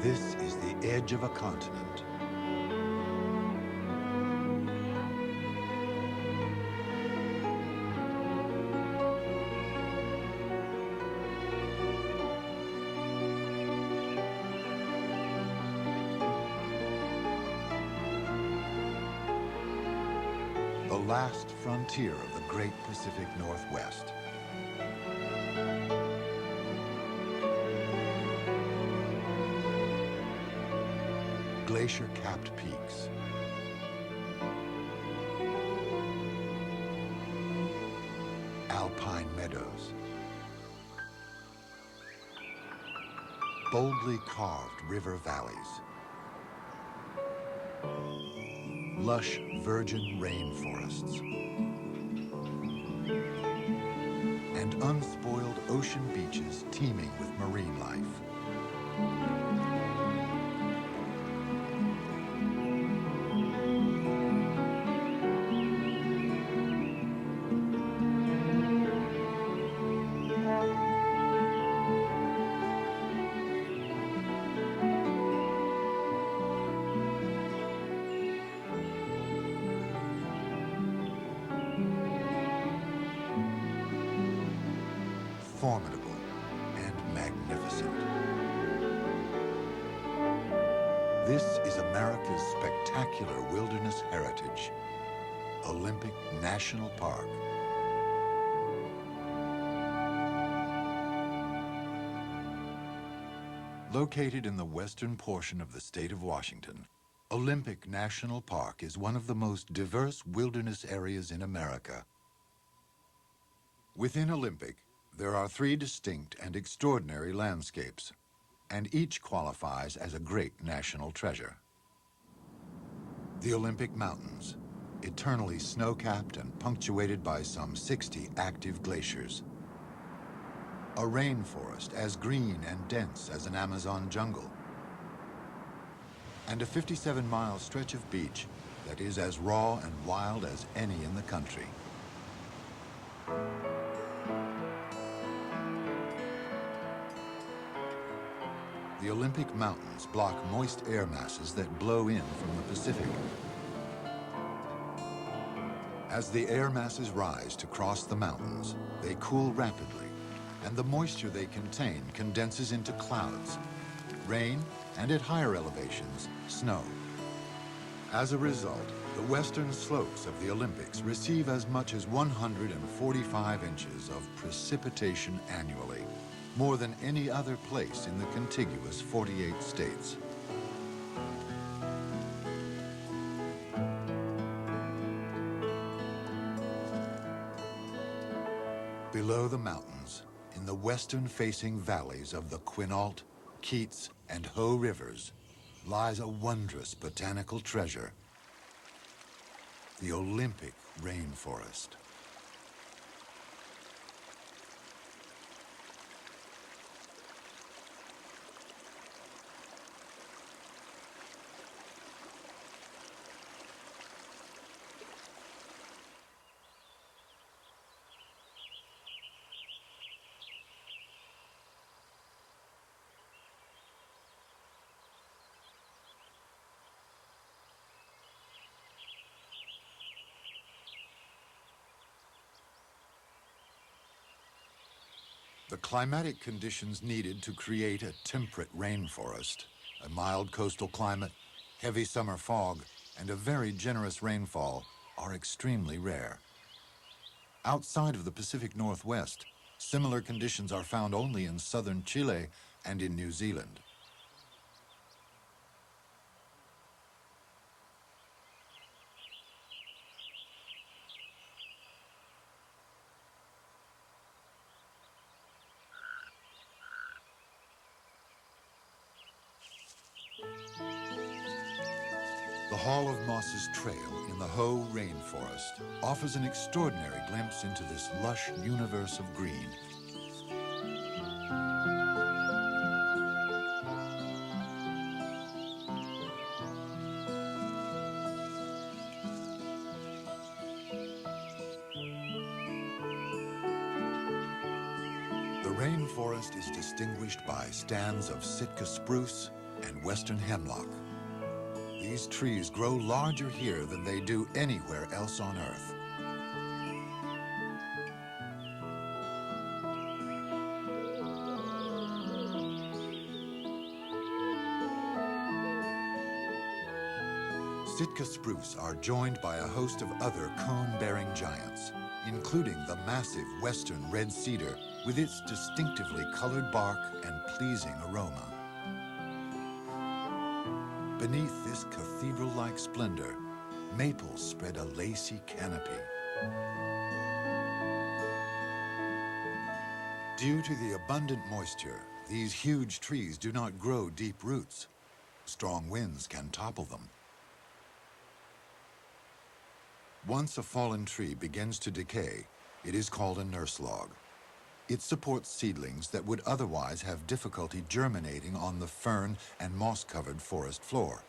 This is the edge of a continent. The last frontier of the great Pacific Northwest. Glacier-capped peaks. Alpine meadows. Boldly carved river valleys. Lush virgin rainforests. And unspoiled ocean beaches teeming with marine life. Formidable and magnificent. This is America's spectacular wilderness heritage, Olympic National Park. Located in the western portion of the state of Washington, Olympic National Park is one of the most diverse wilderness areas in America. Within Olympic, there are 3 distinct and extraordinary landscapes, and each qualifies as a great national treasure. The Olympic Mountains, eternally snow-capped and punctuated by some 60 active glaciers. A rainforest as green and dense as an Amazon jungle. And a 57-mile stretch of beach that is as raw and wild as any in the country. The Olympic Mountains block moist air masses that blow in from the Pacific. As the air masses rise to cross the mountains, they cool rapidly, and the moisture they contain condenses into clouds, rain, and at higher elevations, snow. As a result, the western slopes of the Olympics receive as much as 145 inches of precipitation annually, more than any other place in the contiguous 48 states. Below the mountains, in the western-facing valleys of the Quinault, Keats, and Hoh rivers, lies a wondrous botanical treasure, the Olympic rainforest. The climatic conditions needed to create a temperate rainforest, a mild coastal climate, heavy summer fog, and a very generous rainfall are extremely rare. Outside of the Pacific Northwest, similar conditions are found only in southern Chile and in New Zealand. The Hall of Mosses Trail in the Hoh Rain Forest offers an extraordinary glimpse into this lush universe of green. The rainforest is distinguished by stands of Sitka spruce, and western hemlock. These trees grow larger here than they do anywhere else on Earth. Sitka spruce are joined by a host of other cone-bearing giants, including the massive western red cedar with its distinctively colored bark and pleasing aroma. Beneath this cathedral-like splendor, maples spread a lacy canopy. Due to the abundant moisture, these huge trees do not grow deep roots. Strong winds can topple them. Once a fallen tree begins to decay, it is called a nurse log. It supports seedlings that would otherwise have difficulty germinating on the fern and moss-covered forest floor.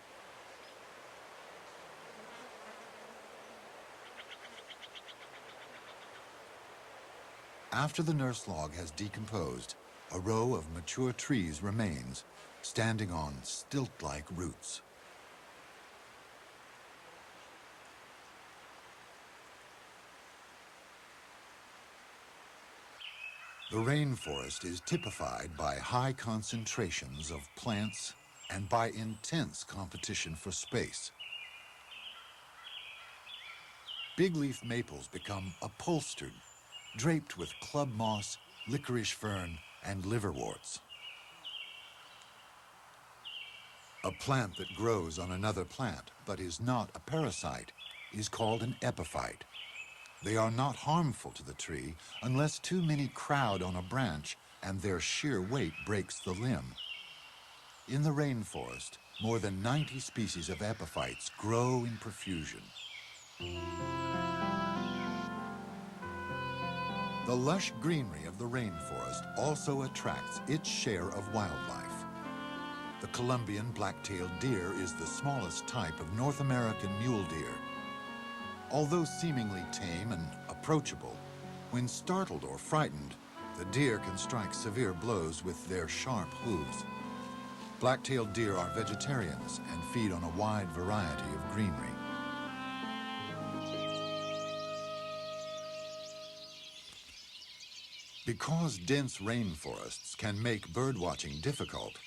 After the nurse log has decomposed, a row of mature trees remains, standing on stilt-like roots. The rainforest is typified by high concentrations of plants and by intense competition for space. Big-leaf maples become upholstered, draped with club moss, licorice fern, and liverworts. A plant that grows on another plant but is not a parasite is called an epiphyte. They are not harmful to the tree unless too many crowd on a branch and their sheer weight breaks the limb. In the rainforest, more than 90 species of epiphytes grow in profusion. The lush greenery of the rainforest also attracts its share of wildlife. The Columbian black-tailed deer is the smallest type of North American mule deer. Although seemingly tame and approachable, when startled or frightened, the deer can strike severe blows with their sharp hooves. Black-tailed deer are vegetarians and feed on a wide variety of greenery. Because dense rainforests can make birdwatching difficult,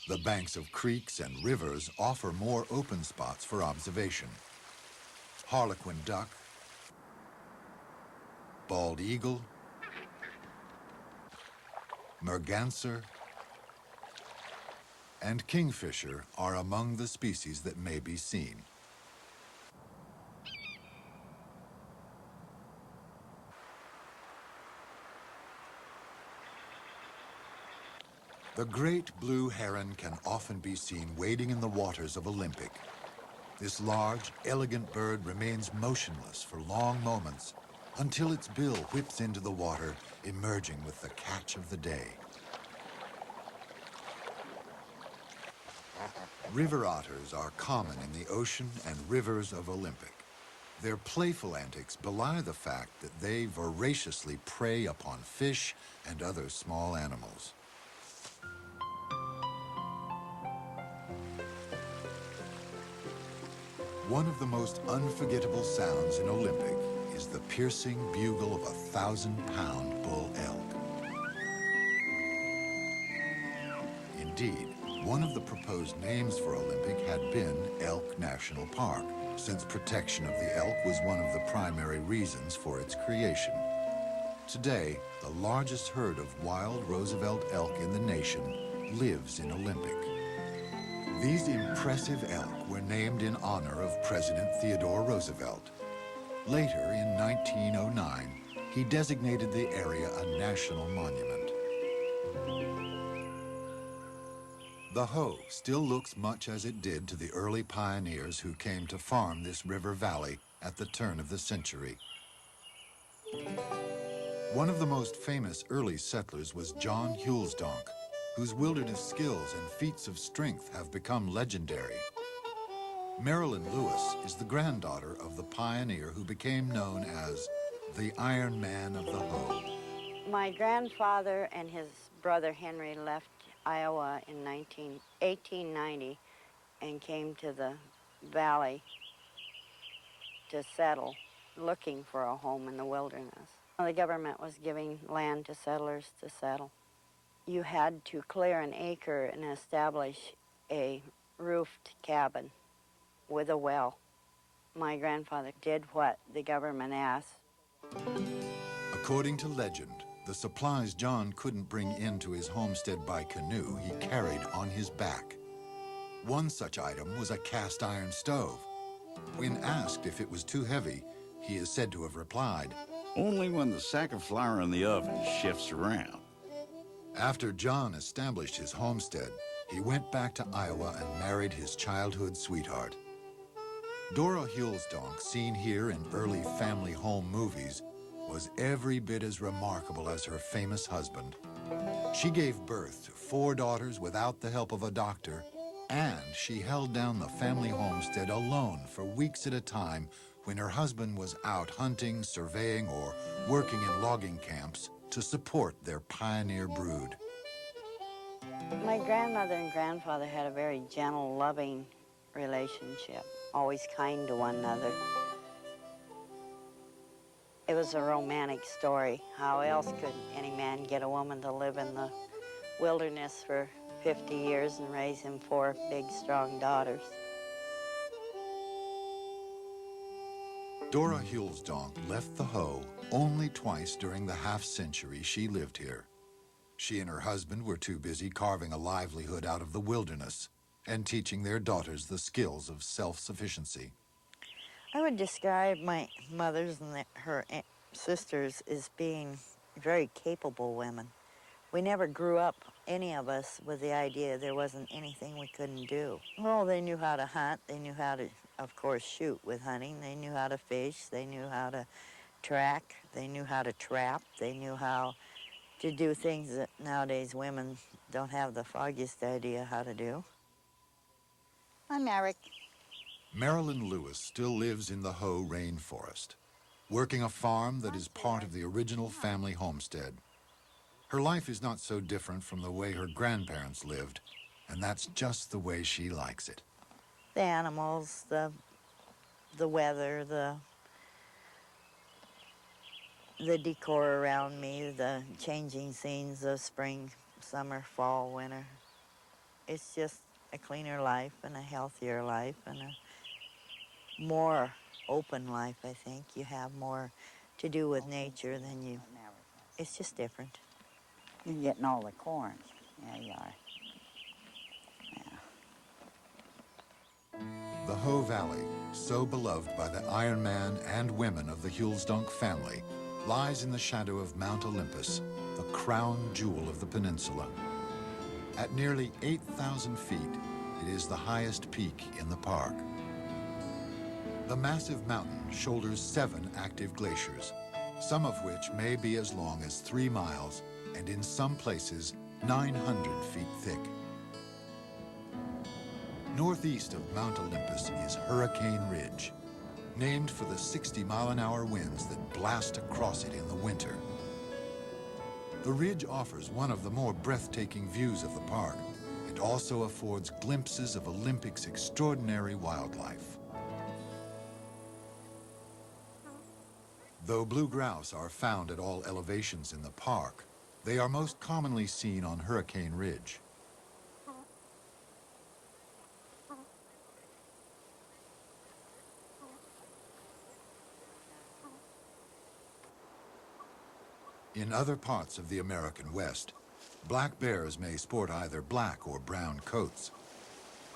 the banks of creeks and rivers offer more open spots for observation. Harlequin duck, bald eagle, merganser, and kingfisher are among the species that may be seen. The great blue heron can often be seen wading in the waters of Olympic. This large, elegant bird remains motionless for long moments until its bill whips into the water, emerging with the catch of the day. River otters are common in the ocean and rivers of Olympic. Their playful antics belie the fact that they voraciously prey upon fish and other small animals. One of the most unforgettable sounds in Olympic is the piercing bugle of a 1,000-pound bull elk. Indeed, one of the proposed names for Olympic had been Elk National Park, since protection of the elk was one of the primary reasons for its creation. Today, the largest herd of wild Roosevelt elk in the nation lives in Olympic. These impressive elk were named in honor of President Theodore Roosevelt. Later, in 1909, he designated the area a national monument. The Hoh still looks much as it did to the early pioneers who came to farm this river valley at the turn of the century. One of the most famous early settlers was John Huelsdonk, whose wilderness skills and feats of strength have become legendary. Marilyn Lewis is the granddaughter of the pioneer who became known as the Iron Man of the Hoh. My grandfather and his brother Henry left Iowa in 1890 and came to the valley to settle, looking for a home in the wilderness. The government was giving land to settlers to settle. You had to clear an acre and establish a roofed cabin with a well. My grandfather did what the government asked. According to legend, the supplies John couldn't bring into his homestead by canoe, he carried on his back. One such item was a cast iron stove. When asked if it was too heavy, he is said to have replied, "Only when the sack of flour in the oven shifts around." After John established his homestead, he went back to Iowa and married his childhood sweetheart. Dora Huelsdonk, seen here in early family home movies, was every bit as remarkable as her famous husband. She gave birth to 4 daughters without the help of a doctor, and she held down the family homestead alone for weeks at a time when her husband was out hunting, surveying, or working in logging camps to support their pioneer brood. My grandmother and grandfather had a very gentle, loving relationship, always kind to one another. It was a romantic story. How else could any man get a woman to live in the wilderness for 50 years and raise him 4 big, strong daughters? Dora Huelsdonk left the Hoh only twice during the half-century she lived here. She and her husband were too busy carving a livelihood out of the wilderness and teaching their daughters the skills of self-sufficiency. I would describe my mother's and her sisters as being very capable women. We never grew up, any of us, with the idea there wasn't anything we couldn't do. Well, they knew how to hunt. They knew how to, of course, shoot with hunting. They knew how to fish. They knew how to track. They knew how to trap. They knew how to do things that nowadays women don't have the foggiest idea how to do. I'm Eric. Marilyn Lewis still lives in the Hoh Rain Forest, working a farm that is part of the original family homestead. Her life is not so different from the way her grandparents lived, and that's just the way she likes it. The animals, the weather, the decor around me, the changing scenes of spring, summer, fall, winter. It's just a cleaner life and a healthier life and a more open life, I think. You have more to do with nature than you. It's just different. You're getting all the corn. Yeah, you are. Yeah. The Hoh Valley, so beloved by the Iron Man and women of the Huelsdonk family, lies in the shadow of Mount Olympus, the crown jewel of the peninsula. At nearly 8,000 feet, it is the highest peak in the park. The massive mountain shoulders 7 active glaciers, some of which may be as long as 3 miles and in some places 900 feet thick. Northeast of Mount Olympus is Hurricane Ridge, named for the 60-mile-an-hour winds that blast across it in the winter. The ridge offers one of the more breathtaking views of the park and also affords glimpses of Olympic's extraordinary wildlife. Though blue grouse are found at all elevations in the park, they are most commonly seen on Hurricane Ridge. In other parts of the American West, black bears may sport either black or brown coats.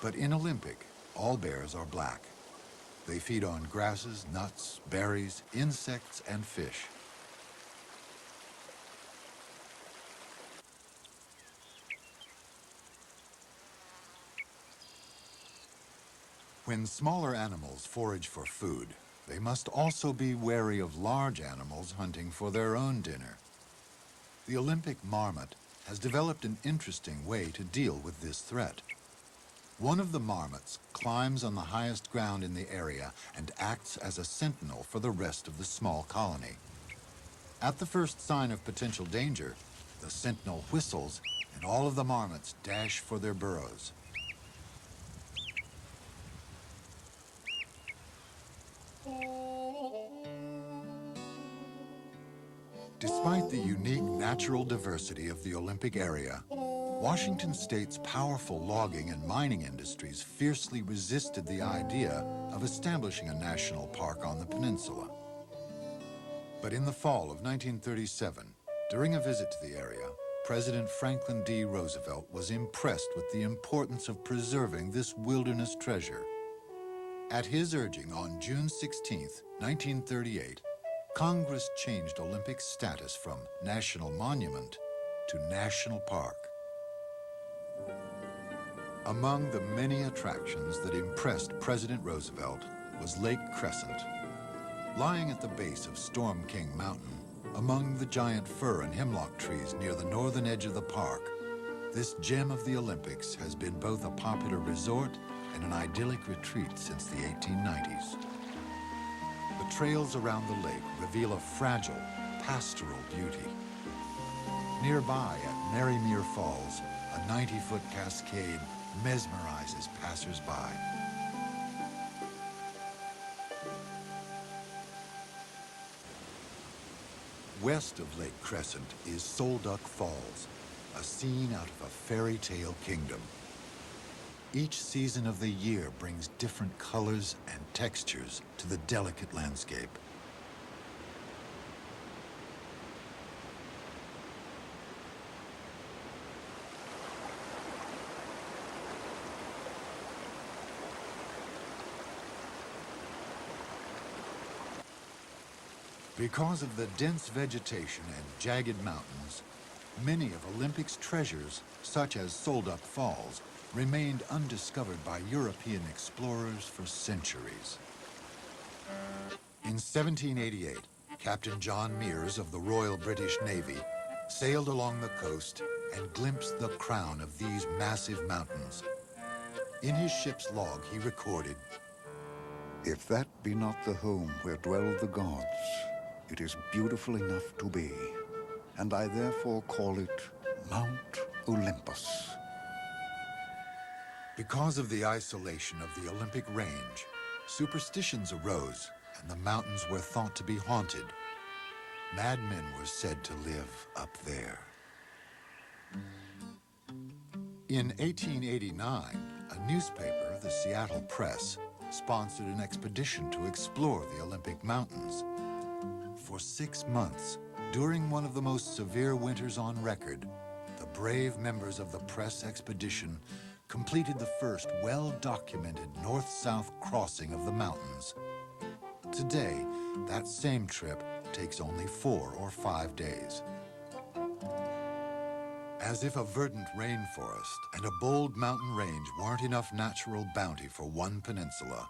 But in Olympic, all bears are black. They feed on grasses, nuts, berries, insects, and fish. When smaller animals forage for food, they must also be wary of large animals hunting for their own dinner. The Olympic marmot has developed an interesting way to deal with this threat. One of the marmots climbs on the highest ground in the area and acts as a sentinel for the rest of the small colony. At the first sign of potential danger, the sentinel whistles and all of the marmots dash for their burrows. Despite the unique natural diversity of the Olympic area, Washington State's powerful logging and mining industries fiercely resisted the idea of establishing a national park on the peninsula. But in the fall of 1937, during a visit to the area, President Franklin D. Roosevelt was impressed with the importance of preserving this wilderness treasure. At his urging on June 16, 1938, Congress changed Olympic status from National Monument to National Park. Among the many attractions that impressed President Roosevelt was Lake Crescent. Lying at the base of Storm King Mountain, among the giant fir and hemlock trees near the northern edge of the park, this gem of the Olympics has been both a popular resort and an idyllic retreat since the 1890s. The trails around the lake reveal a fragile, pastoral beauty. Nearby at Marymere Falls, a 90-foot cascade mesmerizes passers-by. West of Lake Crescent is Soleduck Falls, a scene out of a fairy tale kingdom. Each season of the year brings different colors and textures to the delicate landscape. Because of the dense vegetation and jagged mountains, many of Olympic's treasures, such as Soleduck Falls, remained undiscovered by European explorers for centuries. In 1788, Captain John Meares of the Royal British Navy sailed along the coast and glimpsed the crown of these massive mountains. In his ship's log, he recorded, "If that be not the home where dwell the gods, it is beautiful enough to be, and I therefore call it Mount Olympus." Because of the isolation of the Olympic range, superstitions arose and the mountains were thought to be haunted. Madmen were said to live up there. In 1889, a newspaper, the Seattle Press, sponsored an expedition to explore the Olympic Mountains. For 6 months, during one of the most severe winters on record, the brave members of the press expedition completed the first well-documented north-south crossing of the mountains. Today, that same trip takes only 4 or 5 days. As if a verdant rainforest and a bold mountain range weren't enough natural bounty for one peninsula,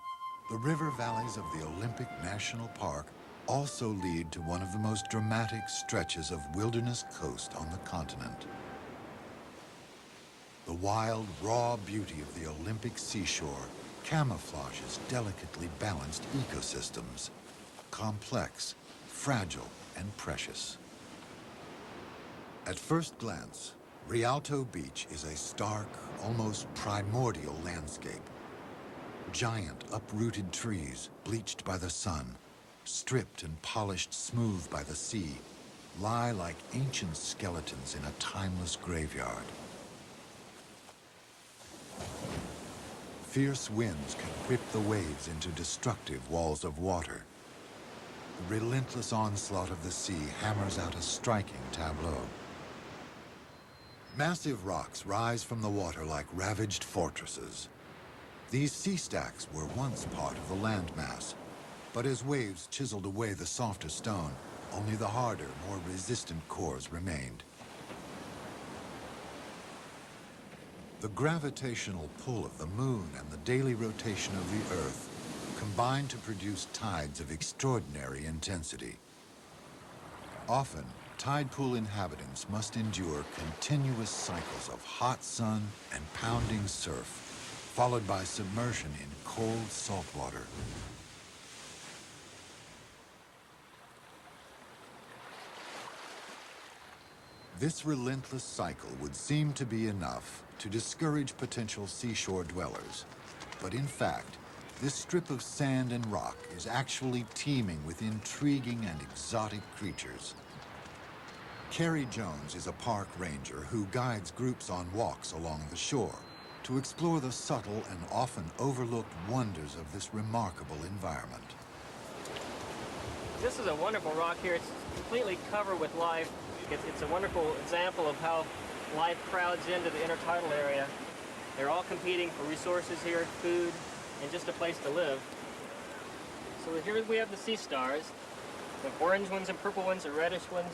the river valleys of the Olympic National Park also lead to one of the most dramatic stretches of wilderness coast on the continent. The wild, raw beauty of the Olympic seashore camouflages delicately balanced ecosystems, complex, fragile, and precious. At first glance, Rialto Beach is a stark, almost primordial landscape. Giant, uprooted trees, bleached by the sun, stripped and polished smooth by the sea, lie like ancient skeletons in a timeless graveyard. Fierce winds can whip the waves into destructive walls of water. The relentless onslaught of the sea hammers out a striking tableau. Massive rocks rise from the water like ravaged fortresses. These sea stacks were once part of the landmass, but as waves chiseled away the softer stone, only the harder, more resistant cores remained. The gravitational pull of the moon and the daily rotation of the Earth combine to produce tides of extraordinary intensity. Often, tide pool inhabitants must endure continuous cycles of hot sun and pounding surf, followed by submersion in cold salt water. This relentless cycle would seem to be enough to discourage potential seashore dwellers. But in fact, this strip of sand and rock is actually teeming with intriguing and exotic creatures. Carrie Jones is a park ranger who guides groups on walks along the shore to explore the subtle and often overlooked wonders of this remarkable environment. This is a wonderful rock here. It's completely covered with life. It's a wonderful example of how life crowds into the intertidal area. They're all competing for resources here, food, and just a place to live. So here we have the sea stars. The orange ones and purple ones, the reddish ones.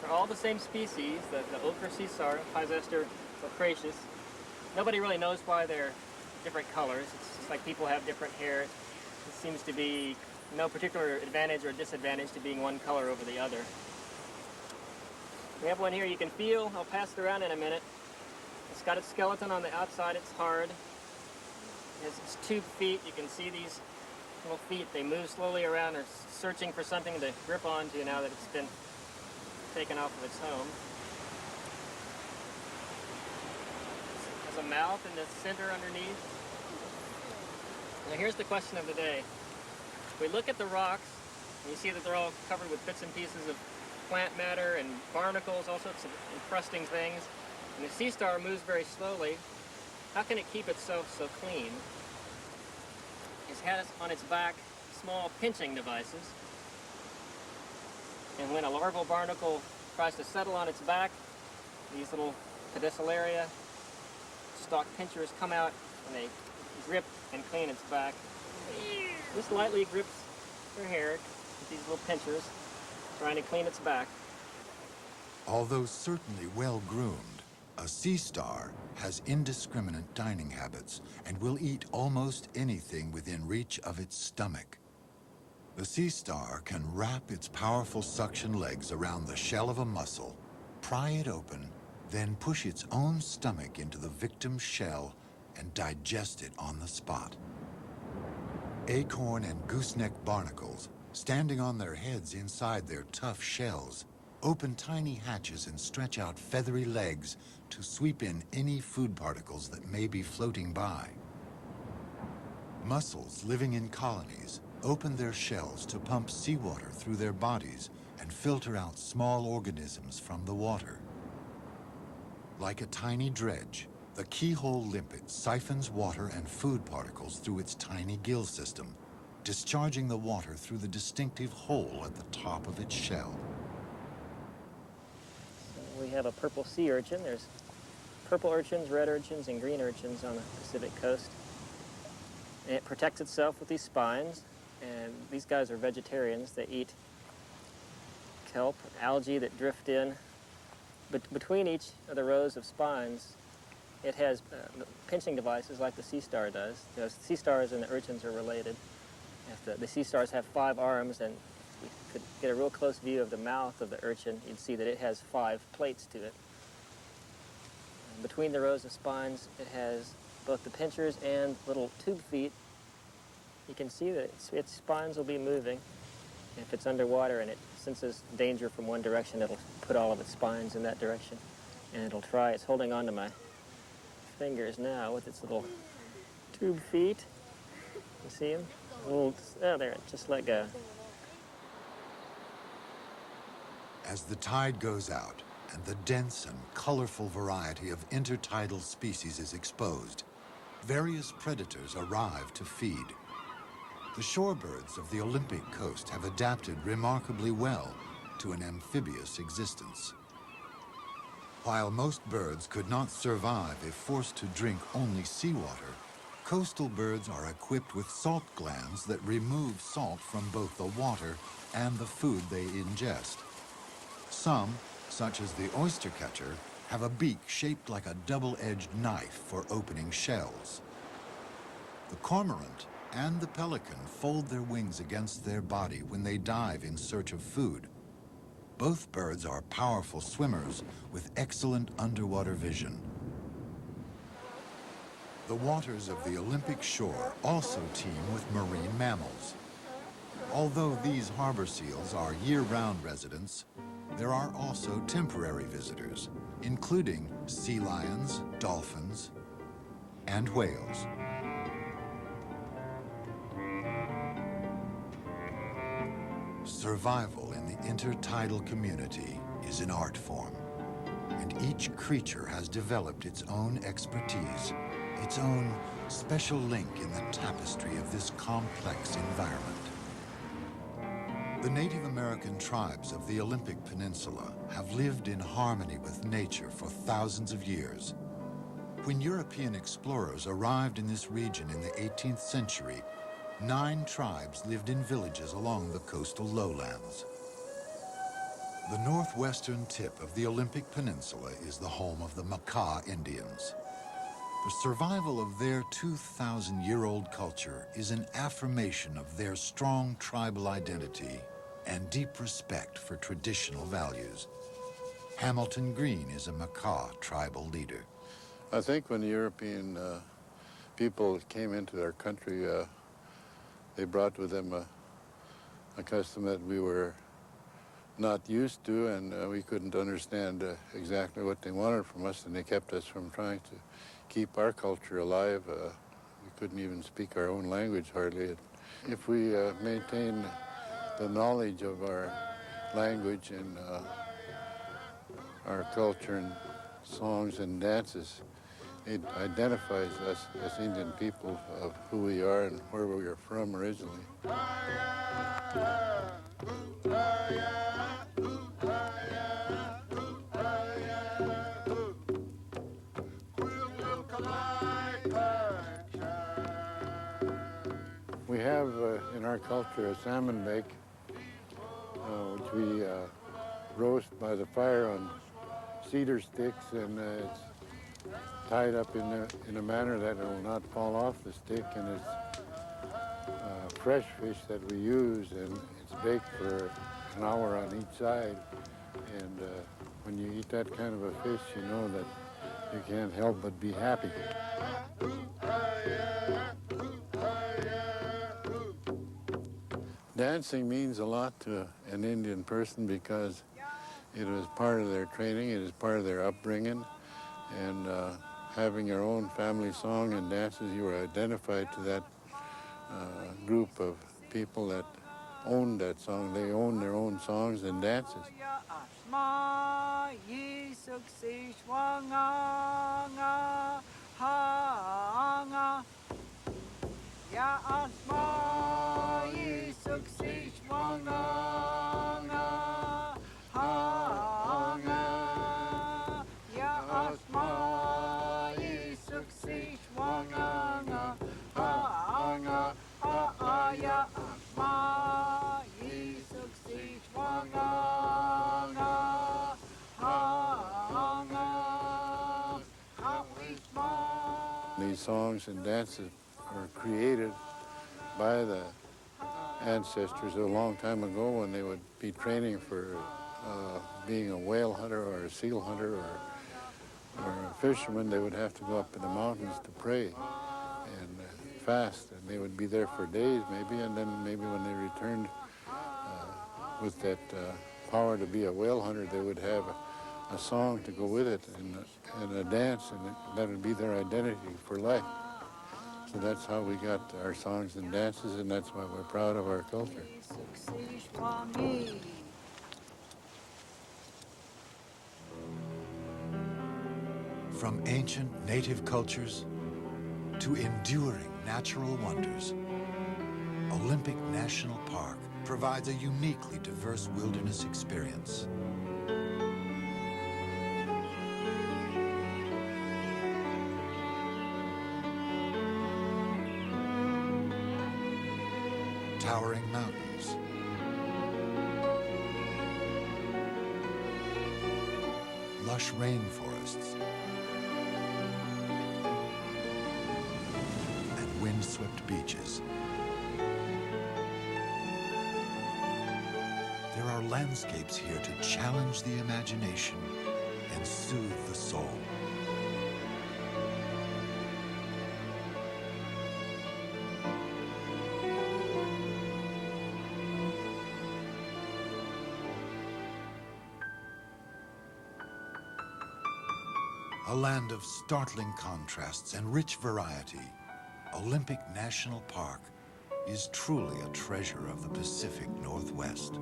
They're all the same species, the ochre sea star, Pysester loquacius. Nobody really knows why they're different colors. It's just like people have different hair. It seems to be no particular advantage or disadvantage to being one color over the other. We have one here you can feel. I'll pass it around in a minute. It's got its skeleton on the outside. It's hard. It has its tube feet. You can see these little feet. They move slowly around or searching for something to grip onto now that it's been taken off of its home. It has a mouth in the center underneath. Now here's the question of the day. We look at the rocks, and you see that they're all covered with bits and pieces of plant matter and barnacles, all sorts of encrusting things. And the sea star moves very slowly. How can it keep itself so clean? It has on its back small pinching devices. And when a larval barnacle tries to settle on its back, these little pedicellaria, stalk pinchers come out and they grip and clean its back. This lightly grips her hair with these little pinchers, trying to clean its back. Although certainly well-groomed, a sea star has indiscriminate dining habits and will eat almost anything within reach of its stomach. The sea star can wrap its powerful suction legs around the shell of a mussel, pry it open, then push its own stomach into the victim's shell and digest it on the spot. Acorn and gooseneck barnacles, standing on their heads inside their tough shells, open tiny hatches and stretch out feathery legs to sweep in any food particles that may be floating by. Mussels living in colonies open their shells to pump seawater through their bodies and filter out small organisms from the water. Like a tiny dredge, the keyhole limpet siphons water and food particles through its tiny gill system, discharging the water through the distinctive hole at the top of its shell. So we have a purple sea urchin. There's purple urchins, red urchins, and green urchins on the Pacific coast. And it protects itself with these spines, and these guys are vegetarians. They eat kelp, algae that drift in. But between each of the rows of spines, it has pinching devices like the sea star does. The sea stars and the urchins are related. If the sea stars have 5 arms, and you could get a real close view of the mouth of the urchin, you'd see that it has 5 plates to it. And between the rows of spines, it has both the pinchers and little tube feet. You can see that its spines will be moving. If it's underwater and it senses danger from one direction, it'll put all of its spines in that direction. And it'll try, it's holding on to my fingers now with its little tube feet. You see them? Oh, there, it just let go. As the tide goes out and the dense and colorful variety of intertidal species is exposed, various predators arrive to feed. The shorebirds of the Olympic coast have adapted remarkably well to an amphibious existence. While most birds could not survive if forced to drink only seawater, coastal birds are equipped with salt glands that remove salt from both the water and the food they ingest. Some, such as the oystercatcher, have a beak shaped like a double-edged knife for opening shells. The cormorant and the pelican fold their wings against their body when they dive in search of food. Both birds are powerful swimmers with excellent underwater vision. The waters of the Olympic shore also teem with marine mammals. Although these harbor seals are year-round residents, There are also temporary visitors, including sea lions, dolphins, and whales. Survival in the intertidal community is an art form, and each creature has developed its own expertise, its own special link in the tapestry of this complex environment. The Native American tribes of the Olympic Peninsula have lived in harmony with nature for thousands of years. When European explorers arrived in this region in the 18th century, 9 tribes lived in villages along the coastal lowlands. The northwestern tip of the Olympic Peninsula is the home of the Makah Indians. The survival of their 2,000-year-old culture is an affirmation of their strong tribal identity and deep respect for traditional values. Hamilton Green is a Makah tribal leader. I think when the European people came into our country, they brought with them a custom that we were not used to, and we couldn't understand exactly what they wanted from us, and they kept us from trying to keep our culture alive. We couldn't even speak our own language hardly. If we maintain the knowledge of our language and our culture and songs and dances, it identifies us as Indian people of who we are and where we are from originally. We have in our culture a salmon bake, which we roast by the fire on cedar sticks, and it's tied up in a manner that it will not fall off the stick, and it's fresh fish that we use, and it's baked for an hour on each side. And when you eat that kind of a fish, you know that you can't help but be happy. Dancing means a lot to an Indian person because it is part of their training, it is part of their upbringing, and having your own family song and dances, you are identified to that group of people that own that song. They own their own songs and dances. These songs and dances were created by the ancestors a long time ago when they would be training for being a whale hunter or a seal hunter or a fisherman. They would have to go up in the mountains to pray and fast, and they would be there for days maybe, and then maybe when they returned with that power to be a whale hunter, they would have a song to go with it and a dance, and that would be their identity for life. So that's how we got our songs and dances, and that's why we're proud of our culture. From ancient native cultures to enduring natural wonders, Olympic National Park provides a uniquely diverse wilderness experience. Towering mountains, lush rainforests, and windswept beaches. There are landscapes here to challenge the imagination and soothe the soul. A land of startling contrasts and rich variety, Olympic National Park is truly a treasure of the Pacific Northwest.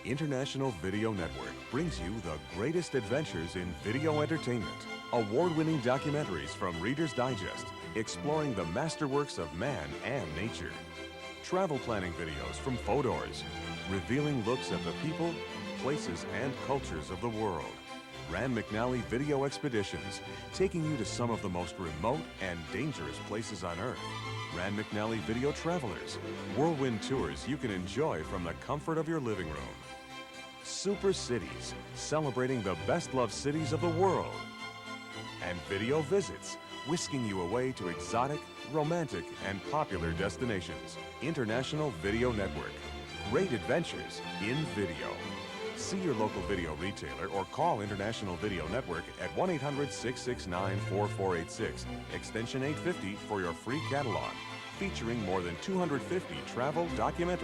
International Video Network brings you the greatest adventures in video entertainment. Award-winning documentaries from Reader's Digest, exploring the masterworks of man and nature. Travel planning videos from Photours, revealing looks at the people, places, and cultures of the world. Rand McNally Video Expeditions, taking you to some of the most remote and dangerous places on Earth. Rand McNally Video Travelers, whirlwind tours you can enjoy from the comfort of your living room. Super Cities, celebrating the best-loved cities of the world. And Video Visits, whisking you away to exotic, romantic, and popular destinations. International Video Network, great adventures in video. See your local video retailer or call International Video Network at 1-800-669-4486, extension 850 for your free catalog, featuring more than 250 travel, documentary,